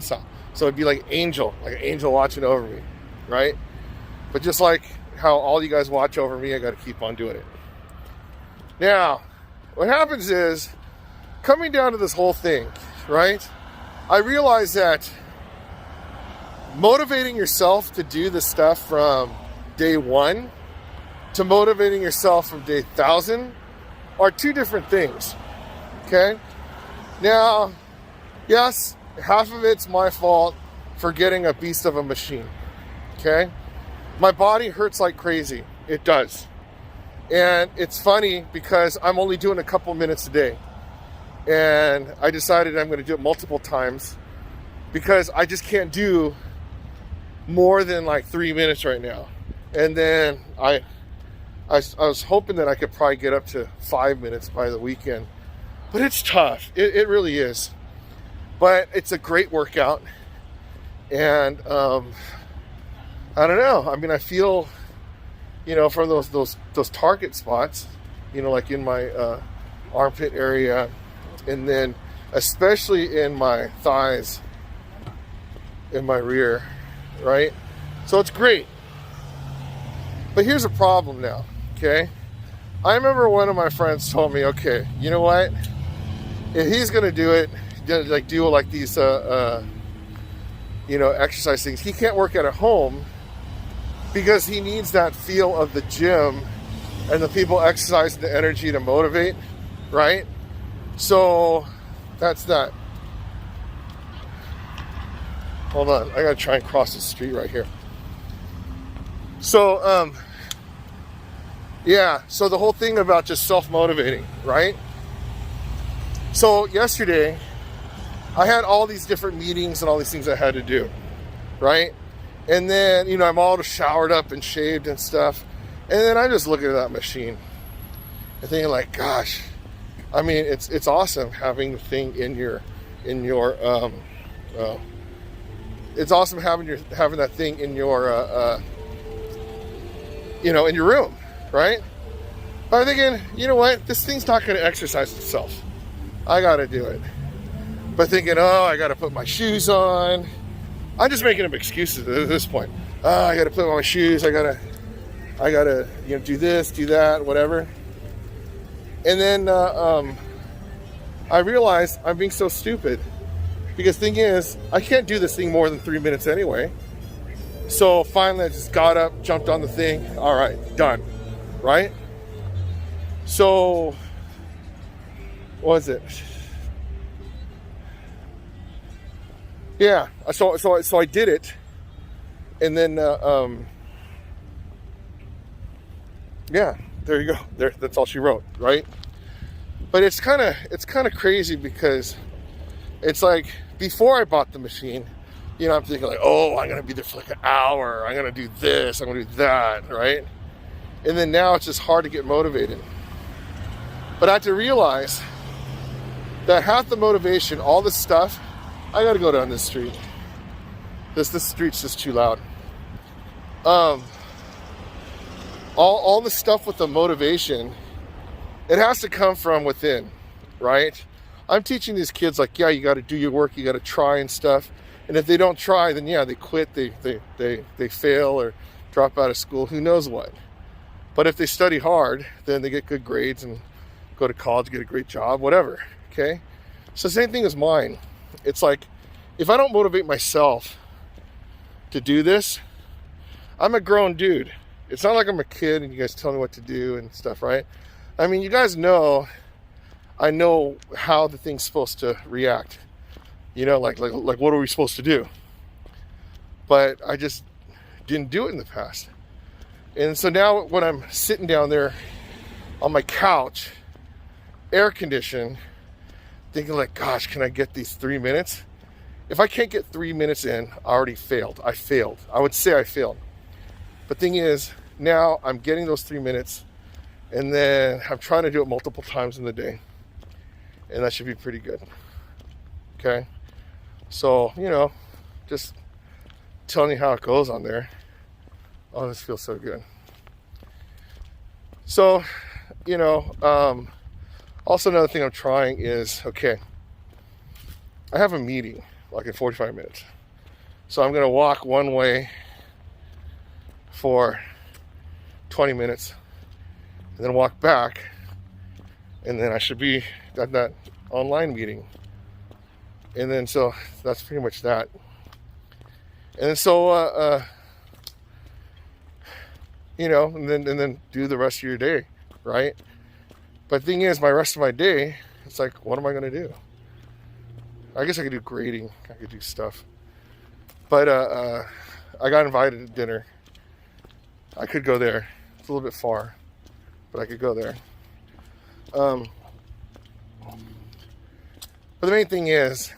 So it'd be like an angel watching over me, right? But just like how all you guys watch over me, I got to keep on doing it. Now, what happens is, coming down to this whole thing, right? I realize that motivating yourself to do this stuff from day one to motivating yourself from day 1,000 are two different things, okay? Now, yes, half of it's my fault for getting a beast of a machine, okay? My body hurts like crazy. It does. And it's funny because I'm only doing a couple minutes a day. And I decided I'm going to do it multiple times because I just can't do more than like 3 minutes right now. And then I was hoping that I could probably get up to 5 minutes by the weekend. But it's tough. It really is. But it's a great workout. And I don't know. I mean, I feel, from those target spots, like in my armpit area, and then especially in my thighs, in my rear, right? So it's great. But here's a problem now, okay? I remember one of my friends told me, okay, you know what? If he's going to do it, like do like these, exercise things, he can't work out at home because he needs that feel of the gym and the people exercising, the energy to motivate, right? So that's that. Hold on, I gotta try and cross the street right here. So, so the whole thing about just self-motivating, right? So yesterday, I had all these different meetings and all these things I had to do, right? And then, I'm all showered up and shaved and stuff. And then I'm just looking at that machine and thinking like, gosh, I mean, it's awesome having the thing in your it's awesome having that thing in your, in your room, right? But I'm thinking, you know what? This thing's not going to exercise itself. I got to do it. But thinking, I got to put my shoes on. I'm just making up excuses at this point. I got to put on my shoes. I gotta, do this, do that, whatever. And then I realized I'm being so stupid because the thing is, I can't do this thing more than 3 minutes anyway. So finally, I just got up, jumped on the thing. All right, done. Right? So, what was it? Yeah, so I did it, and then there you go. That's all she wrote, right? But it's kind of crazy because it's like before I bought the machine, I'm thinking like, I'm gonna be there for like an hour. I'm gonna do this. I'm gonna do that, right? And then now it's just hard to get motivated. But I had to realize that half the motivation, all this stuff, I gotta go down this street. This street's just too loud. All the stuff with the motivation, it has to come from within, right? I'm teaching these kids like, yeah, you got to do your work, you got to try and stuff. And if they don't try, then they quit, they fail or drop out of school, who knows what. But if they study hard, then they get good grades and go to college, get a great job, whatever, okay? So same thing as mine. It's like, if I don't motivate myself to do this, I'm a grown dude. It's not like I'm a kid and you guys tell me what to do and stuff, right? I mean, you guys know, I know how the thing's supposed to react. Like what are we supposed to do? But I just didn't do it in the past. And so now when I'm sitting down there on my couch, air conditioned, thinking like, gosh, can I get these 3 minutes? If I can't get 3 minutes in, I already failed. I failed. I would say I failed. But thing is, now I'm getting those 3 minutes, and then I'm trying to do it multiple times in the day. And that should be pretty good. Okay? So, just telling you how it goes on there. Oh, this feels so good. So, also another thing I'm trying is, okay, I have a meeting, like in 45 minutes. So I'm going to walk one way for 20 minutes and then walk back, and then I should be at that online meeting. And then so that's pretty much that. And then so you know, and then do the rest of your day, right? But the thing is, my rest of my day, it's like, what am I going to do? I guess I could do grading. I could do stuff. But I got invited to dinner. I could go there. It's a little bit far, but I could go there. But the main thing is,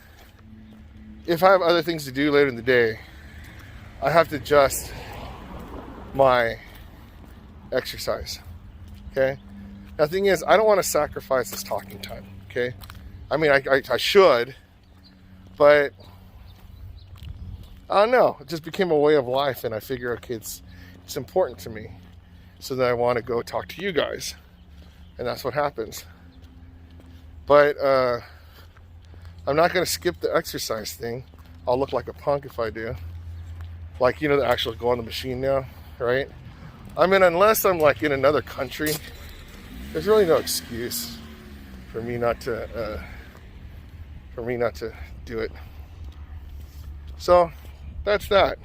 if I have other things to do later in the day, I have to adjust my exercise. Okay? Now, the thing is, I don't want to sacrifice this talking time. Okay? I mean, I should, but I don't know. It just became a way of life, and I figure, okay, it's important to me. So then I want to go talk to you guys. And that's what happens. But I'm not going to skip the exercise thing. I'll look like a punk if I do. Like, you know, the actual go on the machine now, right? I mean, unless I'm like in another country, there's really no excuse for me not to do it. So that's that.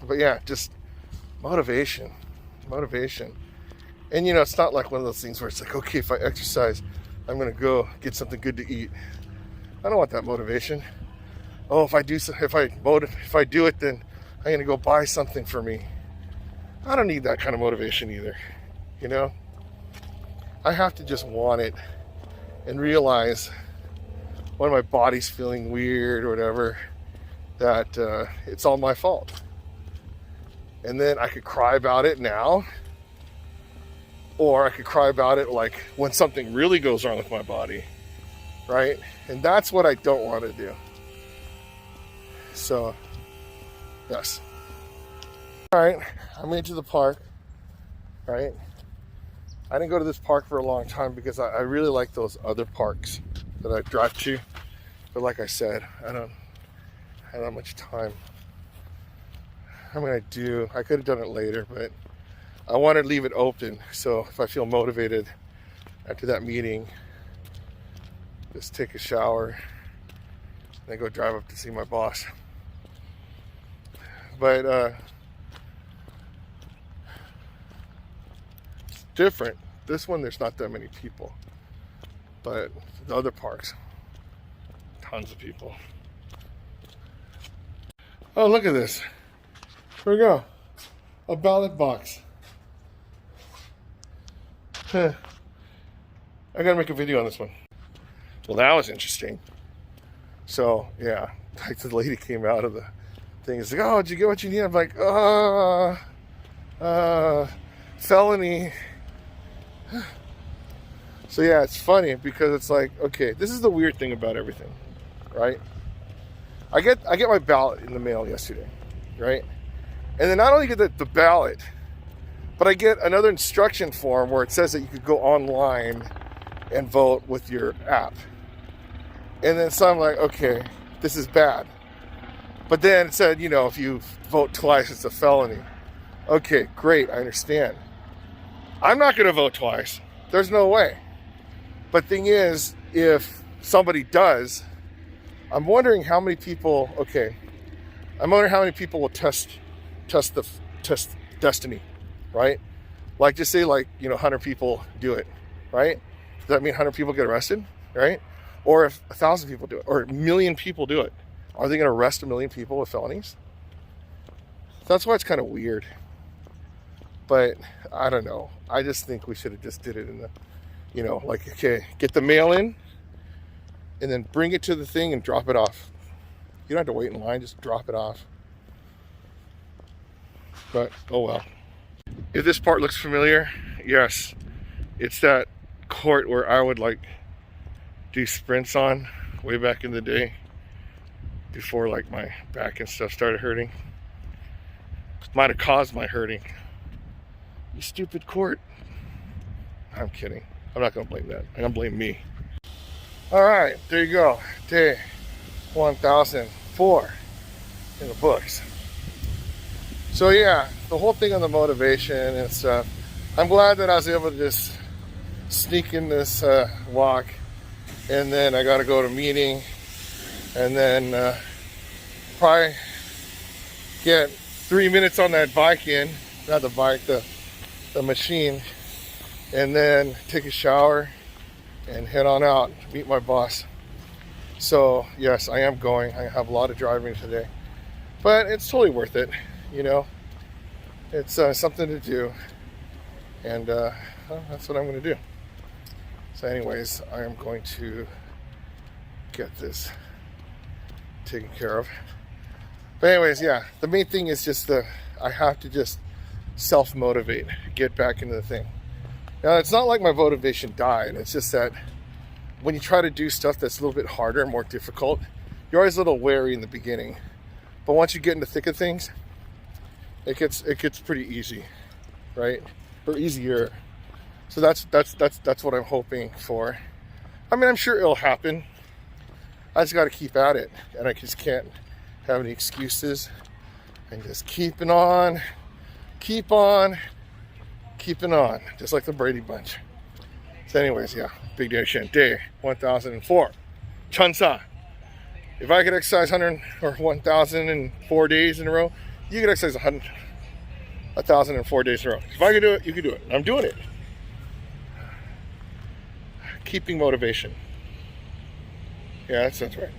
But yeah, just motivation. And you know, it's not like one of those things where it's like, okay, if I exercise, I'm gonna go get something good to eat. I don't want that motivation. Oh, if I do it, then I'm gonna go buy something for me. I don't need that kind of motivation either. You know, I have to just want it and realize when my body's feeling weird or whatever, that it's all my fault. And then I could cry about it now, or I could cry about it like when something really goes wrong with my body, right? And that's what I don't want to do. So, yes. All right, I made it to the park, right? I didn't go to this park for a long time because I really like those other parks that I drive to. But like I said, I don't have much time. I mean, I could have done it later, but I want to leave it open. So if I feel motivated after that meeting, just take a shower, then go drive up to see my boss. But it's different. This one, there's not that many people. But the other parks, tons of people. Oh, look at this. Here we go. A ballot box. I gotta make a video on this one. Well, that was interesting. So, yeah, like the lady came out of the thing. It's like, oh, did you get what you need? I'm like, felony. So, yeah, it's funny because it's like, okay, this is the weird thing about everything, right? I get my ballot in the mail yesterday, right? And then not only get the ballot, but I get another instruction form where it says that you could go online and vote with your app. And then so I'm like, okay, this is bad. But then it said, you know, if you vote twice, it's a felony. Okay, great, I understand. I'm not going to vote twice. There's no way. But thing is, if somebody does, I'm wondering how many people, I'm wondering how many people will test destiny, right? Like, just say, like, you know, 100 people do it, right? Does that mean 100 people get arrested, right? Or if 1,000 people do it, or 1,000,000 people do it, are they going to arrest 1,000,000 people with felonies? That's why it's kind of weird. But I don't know. I just think we should have just did it in the, you know, like, okay, get the mail in, and then bring it to the thing and drop it off. You don't have to wait in line, just drop it off. But, oh well. If this part looks familiar, yes. It's that court where I would like do sprints on way back in the day before like my back and stuff started hurting. Might have caused my hurting. You stupid court. I'm kidding. I'm not gonna blame that. I'm gonna blame me. All right, there you go. Day 1004 in the books. So yeah, the whole thing on the motivation and stuff, I'm glad that I was able to just sneak in this walk, and then I got to go to a meeting, and then probably get 3 minutes on that bike in, not the bike, the machine, and then take a shower and head on out, meet my boss. So yes, I am going. I have a lot of driving today, but it's totally worth it. You know, it's something to do, and well, that's what I'm going to do. So anyways, I am going to get this taken care of. But anyways, yeah, the main thing is just I have to just self-motivate, get back into the thing. Now, it's not like my motivation died. It's just that when you try to do stuff that's a little bit harder and more difficult, you're always a little wary in the beginning. But once you get in the thick of things, it gets pretty easy, right? Or easier. So that's what I'm hoping for. I mean, I'm sure it'll happen. I just got to keep at it, and I just can't have any excuses, and just keeping on, keeping on, just like the Brady Bunch. So anyways, yeah, Big Day 1004. Chansa. If I could exercise 100 or 1,004 days in a row, you could exercise 1,004 days in a row. If I could do it, you could do it. I'm doing it. Keeping motivation. Yeah, that sounds right.